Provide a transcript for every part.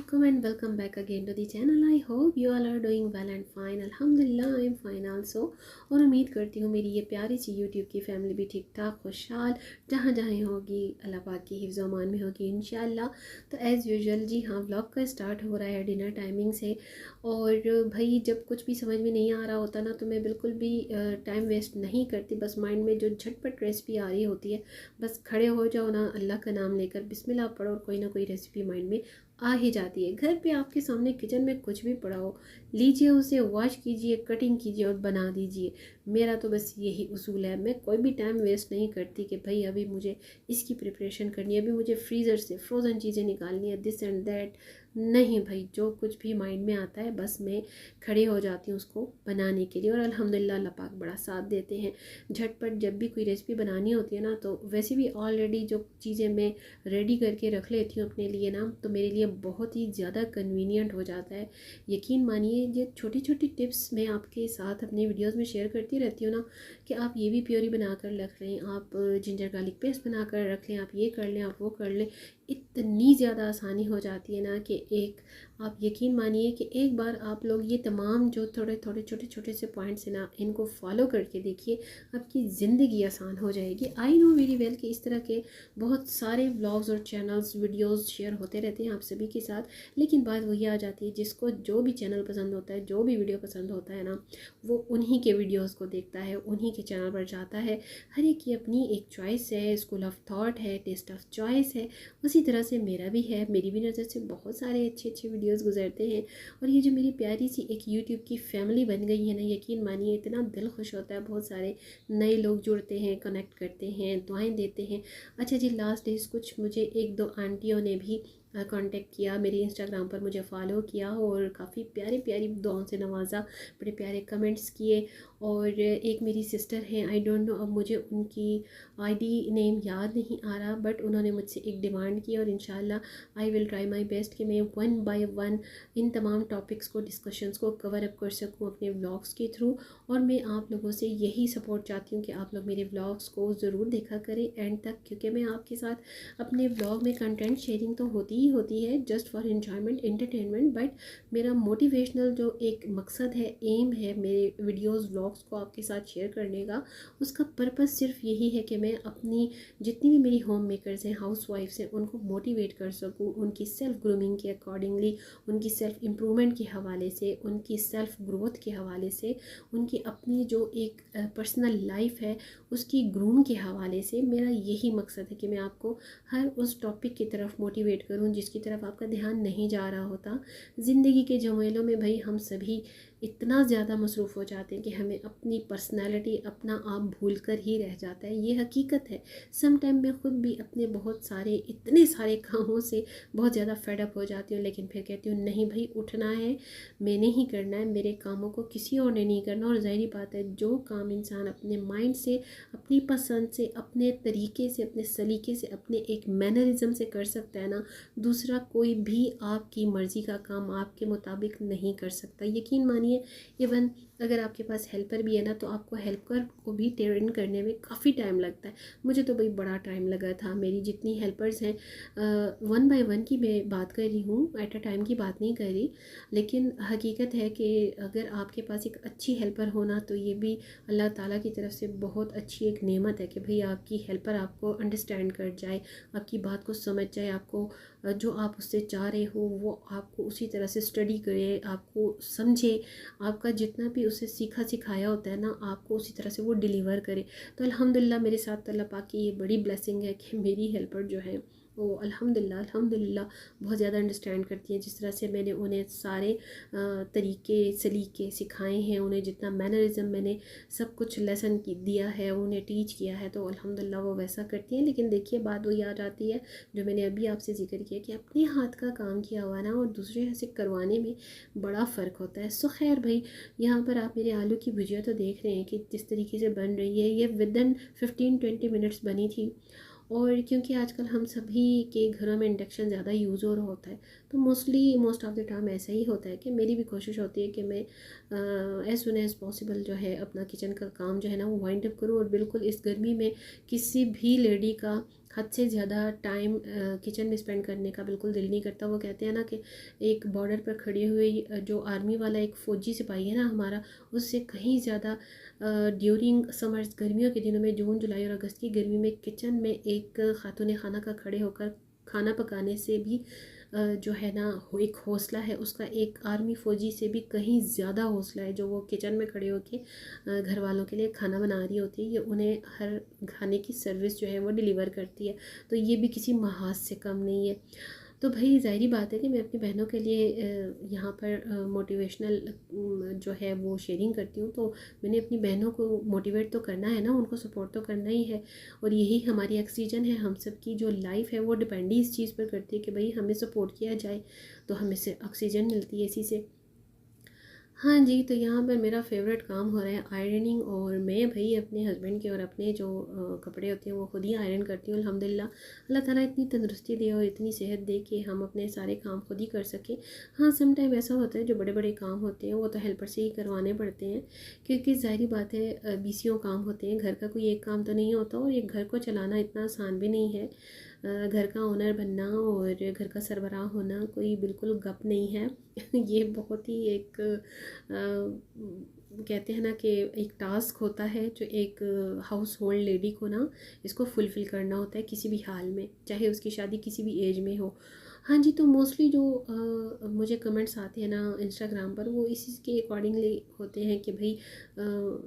Assalamualaikum and welcome back again to the channel. I hope you all are doing well and fine. अल्हम्दुलिल्लाह I am fine also. और उम्मीद करती हूँ मेरी ये प्यारी सी YouTube की फैमिली भी ठीक ठाक खुशहाल जहाँ जहाँ होगी अल्लाह पाक की हिफ्ज़ अमान में होगी इंशाल्लाह। तो एज़ यूजुअल जी हाँ, व्लॉग का स्टार्ट हो रहा है डिनर टाइमिंग से। और भाई जब कुछ भी समझ में नहीं आ रहा होता ना, तो मैं बिल्कुल भी टाइम वेस्ट नहीं करती। बस माइंड में जो झटपट रेसिपी आ रही होती है, बस खड़े हो जाओ ना, अल्लाह का नाम लेकर बिस्मिल्लाह पढ़ो और कोई ना कोई रेसिपी माइंड में आ ही जाती है। घर पे आपके सामने किचन में कुछ भी पड़ा हो, लीजिए उसे वॉश कीजिए, कटिंग कीजिए और बना दीजिए। मेरा तो बस यही उसूल है। मैं कोई भी टाइम वेस्ट नहीं करती कि भाई अभी मुझे इसकी प्रिपरेशन करनी है, अभी मुझे फ्रीज़र से फ्रोज़न चीज़ें निकालनी है, दिस एंड दैट। नहीं भाई, जो कुछ भी माइंड में आता है बस मैं खड़े हो जाती हूँ उसको बनाने के लिए। और अल्हम्दुलिल्लाह अल्लाह पाक बड़ा साथ देते हैं। झटपट जब भी कोई रेसिपी बनानी होती है ना, तो वैसे भी ऑलरेडी जो चीज़ें मैं रेडी करके रख लेती हूँ अपने लिए ना, तो मेरे लिए बहुत ही ज़्यादा कन्वीनियंट हो जाता है। यकीन मानिए, ये छोटी छोटी टिप्स मैं आपके साथ अपनी वीडियोस में शेयर करती रहती हूँ ना, कि आप ये भी प्योरी बना कर रख लें, आप जिंजर गार्लिक पेस्ट बना कर रख लें, आप ये कर लें, आप वो कर लें। इतनी ज़्यादा आसानी हो जाती है ना कि आप यकीन मानिए कि एक बार आप लोग ये तमाम जो थोड़े थोड़े छोटे छोटे से पॉइंट्स हैं ना, इनको फॉलो करके देखिए, आपकी ज़िंदगी आसान हो जाएगी। आई नो वेरी वेल कि इस तरह के बहुत सारे व्लॉग्स और चैनल्स वीडियोस शेयर होते रहते हैं आप सभी के साथ, लेकिन बात वही आ जाती है, जिसको जो भी चैनल पसंद होता है, जो भी वीडियो पसंद होता है ना, वो उन्हीं के वीडियोस को देखता है, उन्हीं के चैनल पर जाता है। हर एक की अपनी एक चॉइस है, स्कूल ऑफ थॉट है, टेस्ट ऑफ चॉइस है। उसी तरह से मेरा भी है, मेरी भी नज़र से बहुत सारे अच्छे अच्छे वीडियोस गुजरते हैं। और ये जो मेरी प्यारी सी एक यूट्यूब की फैमिली बन गई है ना, यकीन मानिए इतना दिल खुश होता है। बहुत सारे नए लोग जुड़ते हैं, कनेक्ट करते हैं, दुआएं देते हैं। अच्छा जी, लास्ट डेज कुछ मुझे एक दो आंटियों ने भी कांटेक्ट किया, मेरे इंस्टाग्राम पर मुझे फॉलो किया और काफ़ी प्यारी प्यारी दुआओं से नवाजा, बड़े प्यारे कमेंट्स किए। और एक मेरी सिस्टर हैं, आई डोंट नो अब मुझे उनकी आईडी नेम याद नहीं आ रहा, बट उन्होंने मुझसे एक डिमांड की और इंशाल्लाह I will try my best कि मैं वन बाय वन इन तमाम टॉपिक्स को, डिस्कशंस को कवर अप कर सकूं अपने व्लॉग्स के थ्रू। और मैं आप लोगों से यही सपोर्ट चाहती हूँ कि आप लोग मेरे व्लॉग्स को ज़रूर देखा करें एंड तक, क्योंकि मैं आपके साथ अपने व्लॉग में कंटेंट शेयरिंग तो होती ही होती है, just for enjoyment entertainment, but मेरा मोटिवेशनल जो एक मकसद है, एम है मेरे वीडियोज़ व्लॉग्स को आपके साथ शेयर करने का, उसका पर्पज़ सिर्फ यही है कि मैं अपनी जितनी भी मेरी होम मेकर्स हैं, हाउस वाइफ्स हैं, उनको मोटिवेट कर सकूँ, उनकी सेल्फ ग्रूमिंग के अकॉर्डिंगली, उनकी सेल्फ इम्प्रूवमेंट के हवाले से, उनकी सेल्फ ग्रोथ के हवाले से, उनकी अपनी जो एक पर्सनल लाइफ है उसकी ग्रूम के हवाले से। मेरा यही मकसद है कि मैं आपको हर उस टॉपिक की तरफ मोटिवेट करूं जिसकी तरफ आपका ध्यान नहीं जा रहा होता। ज़िंदगी के झमेलों में भाई हम सभी इतना ज़्यादा मसरूफ़ हो जाते हैं कि हमें अपनी पर्सनैलिटी, अपना आप भूल कर ही रह जाता है। ये हकीकत है। सम टाइम मैं ख़ुद भी अपने बहुत सारे इतने सारे कामों से बहुत ज़्यादा फेडअप हो जाती हूँ, लेकिन फिर कहती हूँ नहीं भाई, उठना है, मैंने ही करना है, मेरे कामों को किसी और ने नहीं करना। और ज़ाहिर बात है, जो काम इंसान अपने माइंड से, अपनी पसंद से, अपने तरीके से, अपने सलीके से, अपने एक मैनरिज्म से कर सकता है ना, दूसरा कोई भी आपकी मर्ज़ी का काम आपके मुताबिक नहीं कर सकता। यकीन मानिए, इवन अगर आपके पास हेल्पर भी है ना, तो आपको हेल्पर को भी ट्रेन करने में काफ़ी टाइम लगता है। मुझे तो भाई बड़ा टाइम लगा था। मेरी जितनी हेल्पर्स हैं, वन बाय वन की मैं बात कर रही हूँ, एट अ टाइम की बात नहीं कर रही। लेकिन हकीकत है कि अगर आपके पास एक अच्छी हेल्पर होना, तो ये भी अल्लाह ताला की तरफ से बहुत अच्छी एक नेमत है कि भाई आपकी हेल्पर आपको अंडरस्टैंड कर जाए, आपकी बात को समझ जाए, आपको जो आप उससे चाह रहे हो वो आपको उसी तरह से स्टडी करे, आपको समझे, आपका जितना भी उसे सीखा सिखाया होता है ना, आपको उसी तरह से वो डिलीवर करे। तो अल्हम्दुलिल्लाह मेरे साथ अल्लाह पाक की ये बड़ी ब्लेसिंग है कि मेरी हेल्पर जो है वो अल्हम्दुलिल्लाह अल्हम्दुलिल्लाह बहुत ज़्यादा अंडरस्टैंड करती हैं। जिस तरह से मैंने उन्हें सारे तरीके सलीके सिखाए हैं, उन्हें जितना मैनरिज्म मैंने सब कुछ लेसन की दिया है, उन्हें टीच किया है, तो अल्हम्दुलिल्लाह वो वैसा करती हैं। लेकिन देखिए, बात वही आ जाती है जो मैंने अभी आपसे जिक्र किया कि अपने हाथ का काम किया हुआ ना और दूसरे से करवाने में बड़ा फ़र्क होता है। सो खैर भाई, यहाँ पर आप मेरे आलू की भुजिया तो देख रहे हैं कि जिस तरीके से बन रही है, ये विदिन 15-20 मिनट्स बनी थी। और क्योंकि आजकल हम सभी के घरों में इंडक्शन ज़्यादा यूज़ हो रहा होता है, तो मोस्ट ऑफ द टाइम ऐसा ही होता है कि मेरी भी कोशिश होती है कि मैं एज़ सुन एज़ पॉसिबल जो है अपना किचन का काम जो है ना वो वाइंड अप करूँ। और बिल्कुल इस गर्मी में किसी भी लेडी का हद से ज़्यादा टाइम किचन में स्पेंड करने का बिल्कुल दिल नहीं करता। वो कहते हैं ना कि एक बॉर्डर पर खड़ी हुई जो आर्मी वाला एक फ़ौजी सिपाही है ना हमारा, उससे कहीं ज़्यादा ड्यूरिंग समर्स गर्मियों के दिनों में, जून जुलाई और अगस्त की गर्मी में किचन में एक खातून खाना का खड़े होकर खाना पकाने से भी जो है ना एक हौसला है उसका, एक आर्मी फ़ौजी से भी कहीं ज़्यादा हौसला है जो वो किचन में खड़े होकर घर वालों के लिए खाना बना रही होती है। ये उन्हें हर खाने की सर्विस जो है वो डिलीवर करती है, तो ये भी किसी महाज से कम नहीं है। तो भाई ज़ाहिरी बात है कि मैं अपनी बहनों के लिए यहाँ पर मोटिवेशनल जो है वो शेयरिंग करती हूँ। तो मैंने अपनी बहनों को मोटिवेट तो करना है ना, उनको सपोर्ट तो करना ही है, और यही हमारी ऑक्सीजन है। हम सब की जो लाइफ है वो डिपेंड ही इस चीज़ पर करती है कि भाई हमें सपोर्ट किया जाए, तो हमें से ऑक्सीजन मिलती है इसी से। हाँ जी, तो यहाँ पर मेरा फ़ेवरेट काम हो रहा है आयरनिंग, और मैं भाई अपने हस्बैंड के और अपने जो कपड़े होते हैं वो ख़ुद ही आयरन करती हूँ अल्हम्दुलिल्लाह। अल्लाह ताला इतनी तंदुरुस्ती दे और इतनी सेहत दे कि हम अपने सारे काम खुद ही कर सकें। हाँ, सम टाइम ऐसा होता है जो बड़े बड़े काम होते हैं वो तो हेल्पर से ही करवाने पड़ते हैं, क्योंकि ज़ाहिरी बात है बीसियों काम होते हैं, घर का कोई एक काम तो नहीं होता, और एक घर को चलाना इतना आसान भी नहीं है। घर का ओनर बनना और घर का सरबराह होना कोई बिल्कुल गप नहीं है। ये बहुत ही एक कहते हैं ना कि एक टास्क होता है जो एक हाउस होल्ड लेडी को ना इसको फुलफ़िल करना होता है किसी भी हाल में, चाहे उसकी शादी किसी भी एज में हो। हाँ जी, तो मोस्टली जो मुझे कमेंट्स आते हैं ना इंस्टाग्राम पर, वो इसी के अकॉर्डिंगली होते हैं कि भाई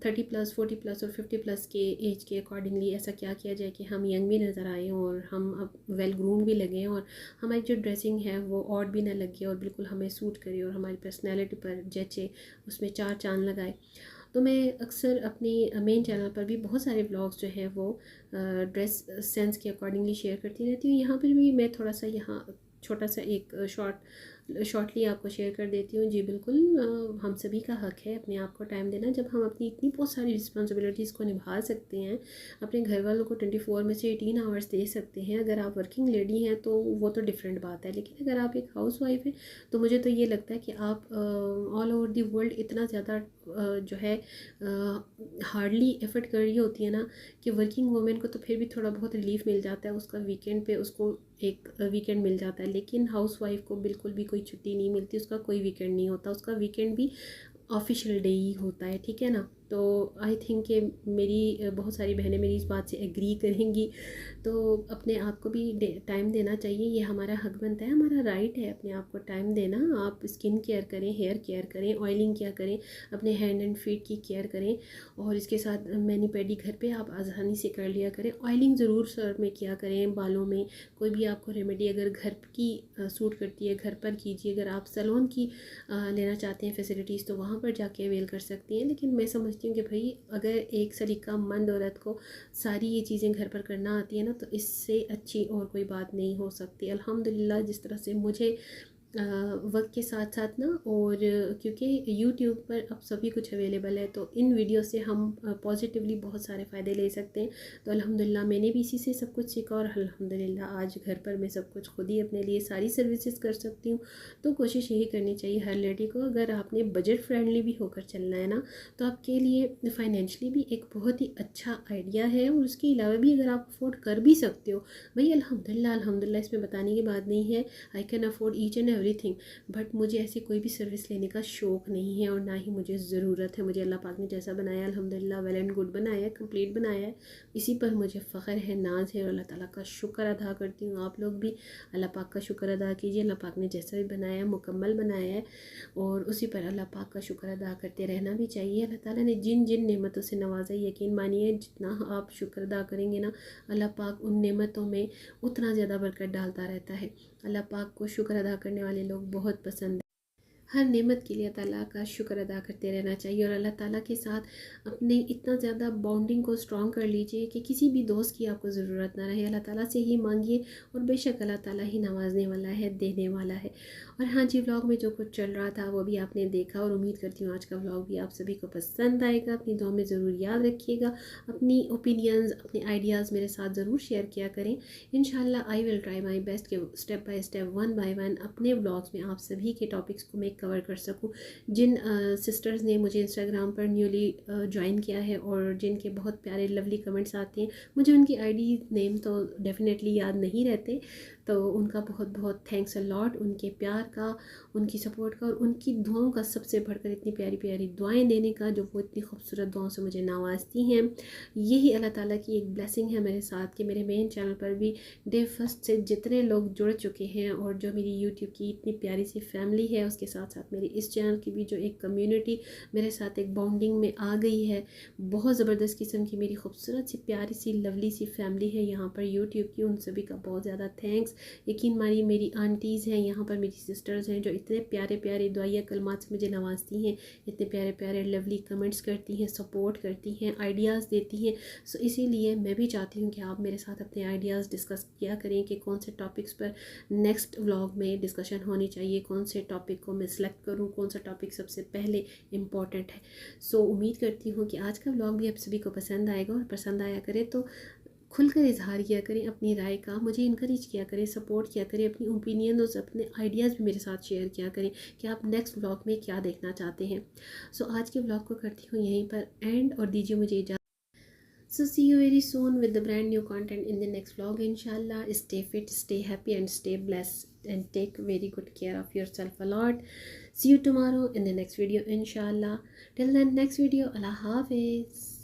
30+, 40+ और 50+ के एज के अकॉर्डिंगली ऐसा क्या किया जाए कि हम यंग भी नज़र आएँ और हम अब वेल ग्रूम भी लगें, और हमारी जो ड्रेसिंग है वो ऑड भी ना लगे और बिल्कुल हमें सूट करे और हमारी पर्सनैलिटी पर जचे, उसमें चार चाँद लगाए। तो मैं अक्सर अपनी मेन चैनल पर भी बहुत सारे व्लॉग्स जो हैं वो ड्रेस सेंस के अकॉर्डिंगली शेयर करती रहती हूँ। यहाँ पर भी मैं थोड़ा सा यहाँ छोटा सा एक शॉर्टली आपको शेयर कर देती हूँ। जी बिल्कुल, हम सभी का हक है अपने आप को टाइम देना। जब हम अपनी इतनी बहुत सारी रिस्पॉन्सिबिलिटीज़ को निभा सकते हैं, अपने घर वालों को 24 में से 18 आवर्स दे सकते हैं, अगर आप वर्किंग लेडी हैं तो वो तो डिफरेंट बात है, लेकिन अगर आप एक हाउस वाइफ हैं तो मुझे तो ये लगता है कि आप ऑल ओवर दी वर्ल्ड इतना ज़्यादा जो है हार्डली एफर्ट कर रही होती है ना, कि वर्किंग वूमेन को तो फिर भी थोड़ा बहुत रिलीफ मिल जाता है, उसका वीकेंड पे उसको एक वीकेंड मिल जाता है, लेकिन हाउस वाइफ को बिल्कुल भी कोई छुट्टी नहीं मिलती, उसका कोई वीकेंड नहीं होता, उसका वीकेंड भी ऑफिशियल डे ही होता है, ठीक है ना। तो आई थिंक कि मेरी बहुत सारी बहनें मेरी इस बात से एग्री करेंगी। तो अपने आप को भी टाइम देना चाहिए, ये हमारा हक बनता है, हमारा राइट है अपने आप को टाइम देना। आप स्किन केयर करें, हेयर केयर करें, ऑयलिंग क्या करें, अपने हैंड एंड फीट की केयर करें, और इसके साथ मैनी पेडी घर पे आप आसानी से कर लिया करें। ऑयलिंग ज़रूर सर में किया करें, बालों में कोई भी आपको रेमेडी अगर घर की सूट करती है घर पर कीजिए। अगर आप सैलून की लेना चाहते हैं फैसिलिटीज़ तो वहाँ पर जाके अवेल कर सकती हैं, लेकिन मैं समझती हूँ कि भाई अगर एक सलीकामंद औरत को सारी ये चीज़ें घर पर करना आती है ना, तो इससे अच्छी और कोई बात नहीं हो सकती। अल्हम्दुलिल्लाह जिस तरह से मुझे वक्त के साथ साथ ना, और क्योंकि यूट्यूब पर अब सभी कुछ अवेलेबल है, तो इन वीडियो से हम पॉजिटिवली बहुत सारे फ़ायदे ले सकते हैं। तो अल्हम्दुलिल्लाह मैंने भी इसी से सब कुछ सीखा, और अल्हम्दुलिल्लाह आज घर पर मैं सब कुछ खुद ही अपने लिए सारी सर्विसेज कर सकती हूँ। तो कोशिश यही करनी चाहिए हर लेडी को, अगर आपने बजट फ्रेंडली भी होकर चलना है ना, तो आपके लिए फाइनेंशली भी एक बहुत ही अच्छा आइडिया है, और उसके अलावा भी अगर आप अफोर्ड कर भी सकते हो, भाई अल्हम्दुलिल्लाह अल्हम्दुलिल्लाह, इसमें बताने की बात नहीं है। I can afford each and everything, but मुझे ऐसी कोई भी सर्विस लेने का शौक़ नहीं है, और ना ही मुझे ज़रूरत है। मुझे अल्लाह पाक ने जैसा बनाया अल्हम्दुलिल्लाह वेल एंड गुड बनाया है, कंप्लीट बनाया है, इसी पर मुझे फ़ख्र है, नाज है, और अल्लाह ताला का शुक्र अदा करती हूँ। आप लोग भी अल्लाह पाक का शुक्र अदा कीजिए, अल्लाह पाक ने जैसा भी बनाया है मुकम्मल बनाया है, और उसी पर अल्लाह पाक का शुक्र अदा करते रहना भी चाहिए। अल्लाह ताला ने जिन जिन नेमतों से नवाजा, यकीन मानिए जितना आप शुक्र अदा करेंगे ना, अल्लाह पाक उन नेमतों में उतना ज़्यादा बरकत डालता रहता है। अल्लाह पाक को शुक्र अदा करने वाले लोग बहुत पसंद है। हर नेमत के लिए ताला का शुक्र अदा करते रहना चाहिए, और अल्लाह ताला के साथ अपने इतना ज़्यादा बॉन्डिंग को स्ट्रॉन्ग कर लीजिए कि किसी भी दोस्त की आपको ज़रूरत ना रहे। अल्लाह ताला से ही मांगिए, और बेशक अल्लाह ताला ही नवाजने वाला है, देने वाला है। और हाँ जी, व्लॉग में जो कुछ चल रहा था वो भी आपने देखा, और उम्मीद करती हूँ आज का व्लॉग भी आप सभी को पसंद आएगा। अपनी दुआ में ज़रूर याद रखिएगा, अपनी ओपिनियंस, अपने आइडियाज़ मेरे साथ ज़रूर शेयर किया करें। इंशाल्लाह I will try my best कि step by step, one by one अपने व्लॉग्स में आप सभी के टॉपिक्स को मैं कवर कर सकूँ। जिन सिस्टर्स ने मुझे इंस्टाग्राम पर न्यूली ज्वाइन किया है और जिनके बहुत प्यारे लवली कमेंट्स आते हैं, मुझे उनकी आईडी नेम तो डेफिनेटली याद नहीं रहते, तो उनका बहुत बहुत थैंक्स अ लॉट, उनके प्यार का, उनकी सपोर्ट का और उनकी दुआओं का, सबसे बढ़कर इतनी प्यारी प्यारी दुआएं देने का, जो वो इतनी खूबसूरत दुआओं से मुझे नवाजती हैं। यही अल्लाह ताला की एक ब्लेसिंग है मेरे साथ कि मेरे मेन चैनल पर भी डे फर्स्ट से जितने लोग जुड़ चुके हैं, और जो मेरी यूट्यूब की इतनी प्यारी सी फैमिली है, उसके साथ साथ मेरी इस चैनल की भी जो एक कम्युनिटी मेरे साथ एक बॉन्डिंग में आ गई है, बहुत ज़बरदस्त किस्म की मेरी खूबसूरत सी प्यारी सी लवली सी फैमिली है यहाँ पर यूट्यूब की। उन सभी का बहुत ज़्यादा थैंक्स। यकीन मानिए, मेरी आंटीज़ हैं यहाँ पर, मेरी सिस्टर्स हैं, जो इतने प्यारे प्यारे दुआया कलमात से मुझे नवाजती हैं, इतने प्यारे प्यारे लवली कमेंट्स करती हैं, सपोर्ट करती हैं, आइडियाज़ देती हैं। सो इसीलिए मैं भी चाहती हूँ कि आप मेरे साथ अपने आइडियाज़ डिस्कस किया करें कि कौन से टॉपिक्स पर नेक्स्ट व्लॉग में डिस्कशन होनी चाहिए, कौन से टॉपिक को मैं सिलेक्ट करूँ, कौन सा टॉपिक सबसे पहले इम्पॉर्टेंट है। सो उम्मीद करती हूँ कि आज का व्लॉग भी आप सभी को पसंद आएगा, और पसंद आया करे तो खुलकर इजहार किया करें अपनी राय का, मुझे इनकरेज किया करें, सपोर्ट किया करें, अपनी ओपिनियन और अपने आइडियाज़ भी मेरे साथ शेयर किया करें कि आप नेक्स्ट व्लॉग में क्या देखना चाहते हैं। सो आज के व्लॉग को करती हूँ यहीं पर एंड, और दीजिए मुझे इजाज़त। So see you very soon with the brand new content in the next vlog. Inshallah, stay fit, stay happy, and stay blessed. And take very good care of yourself a lot. See you tomorrow in the next video, inshallah. Till then, next video. Allah Hafiz.